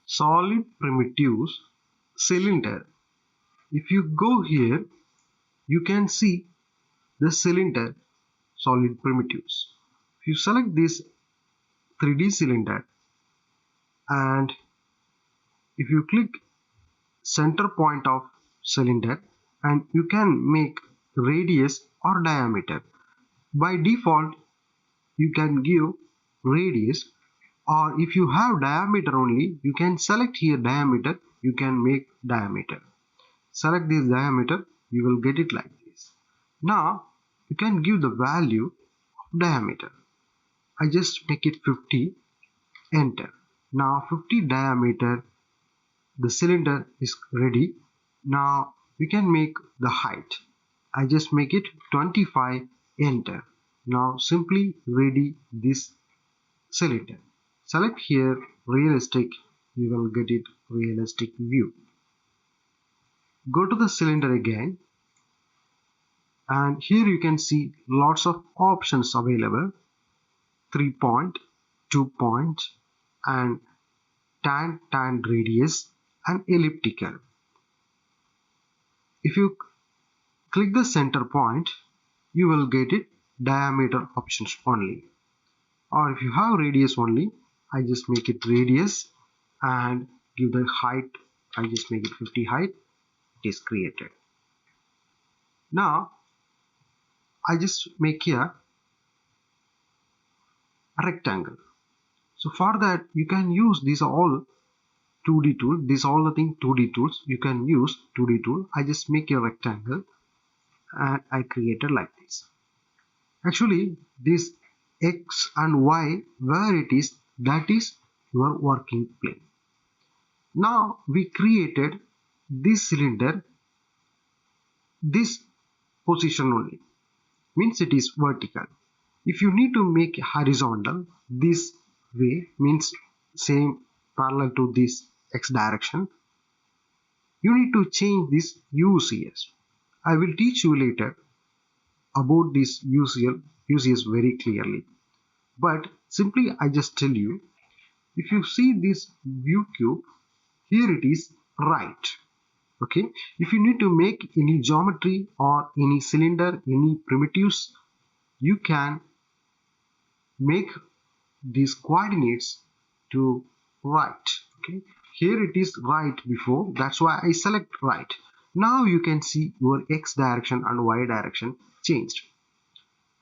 solid primitives cylinder. If you go here, you can see the cylinder solid primitives. If you select this 3D cylinder and if you click center point of cylinder, and you can make radius or diameter. By default you can give radius, or if you have diameter only, you can select here diameter, you can make diameter. Select this diameter, you will get it like this. Now you can give the value of diameter. I just make it 50, enter. Now 50 diameter, the cylinder is ready. Now we can make the height. I just make it 25, enter. Now simply ready this cylinder. Select here realistic, you will get it realistic view. Go to the cylinder again, and here you can see lots of options available: 3 point, 2 point, and tan radius and elliptical. If you click the center point, you will get it diameter options only. Or if you have radius only, I just make it radius and give the height, I just make it 50 height, it is created. Now I just make here a rectangle. So for that you can use these all 2D tool, these all the thing 2D tools, you can use 2D tool. I just make a rectangle and I created like this. Actually this X and Y, where it is, that is your working plane. Now we created this cylinder, this position only, means it is vertical. If you need to make horizontal, this way, means same parallel to this X direction, you need to change this UCS. I will teach you later about this UCS very clearly, but simply I just tell you, if you see this view cube, here it is right. Okay, if you need to make any geometry or any cylinder, any primitives, you can make these coordinates to right. Okay, here it is right before, that's why I select right. Now you can see your X direction and Y direction changed.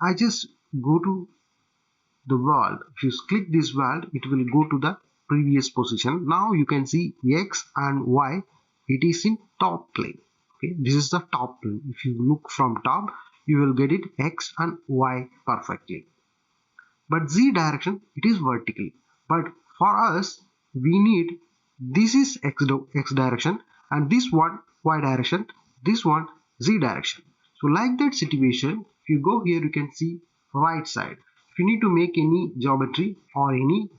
I just go to the world. If you click this world, it will go to the previous position. Now you can see X and Y, it is in top plane. Okay, this is the top plane. If you look from top, you will get it X and Y perfectly. But Z direction, it is vertical. But for us, we need, this is X direction and this one Y direction, this one Z direction. So like that situation, if you go here, you can see right side. If you need to make any geometry or any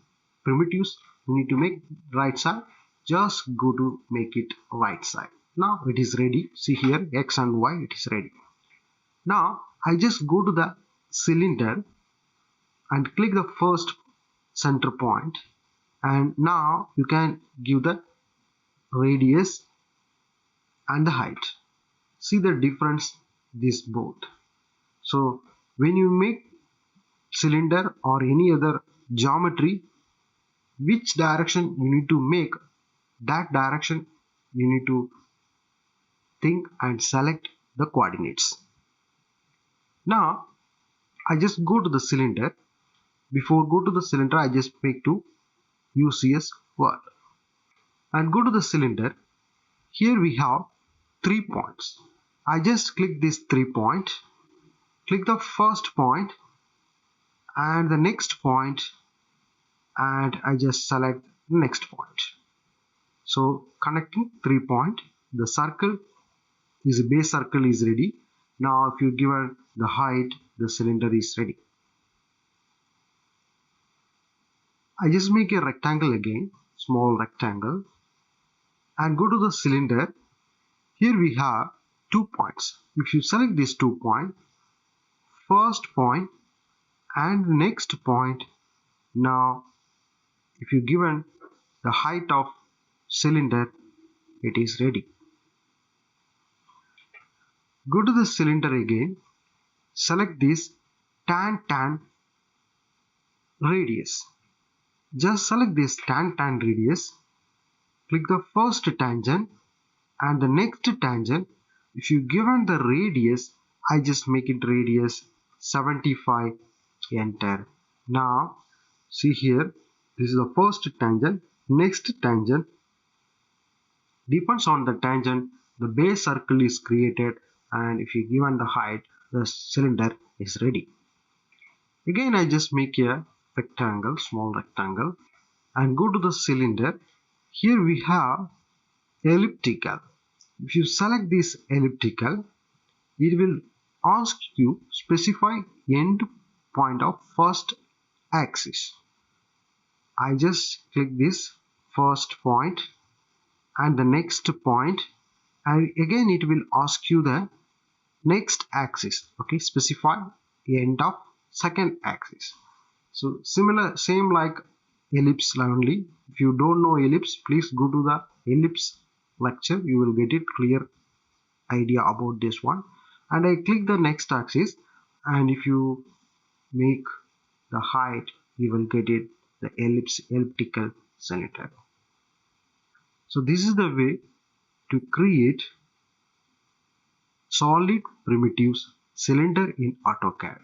primitives, you need to make right side, just go to make it right side. Now it is ready. See here, X and Y, it is ready. Now I just go to the cylinder and click the first center point, and now you can give the radius and the height. See the difference, this both. So when you make cylinder or any other geometry, which direction you need to make, that direction you need to think and select the coordinates. Now I just go to the cylinder. Before go to the cylinder, I just make to UCS world and go to the cylinder. Here we have 3 points. I just click this 3 point, click the first point and the next point, and I just select next point. So connecting 3 point, the circle is, base circle is ready. Now if you given the height, the cylinder is ready. I just make a rectangle again, small rectangle, and go to the cylinder. Here we have 2 points. If you select these 2 points, first point and next point, now if you given the height of cylinder, it is ready. Go to the cylinder again, select this tan radius. Just select this tan radius, click the first tangent and the next tangent. If you given the radius, I just make it radius 75, enter. Now see here, this is the first tangent, next tangent, depends on the tangent, the base circle is created, and if you given the height, the cylinder is ready. Again I just make a rectangle, small rectangle, and go to the cylinder. Here we have elliptical. If you select this elliptical, it will ask you specify end point of first axis. I just click this first point and the next point, and again it will ask you the next axis. Okay, specify end of second axis. So similar, same like ellipse only. If you don't know ellipse, please go to the ellipse lecture, you will get it clear idea about this one. And I click the next axis, and if you make the height, you will get it the elliptical cylinder. So this is the way to create solid primitives cylinder in AutoCAD.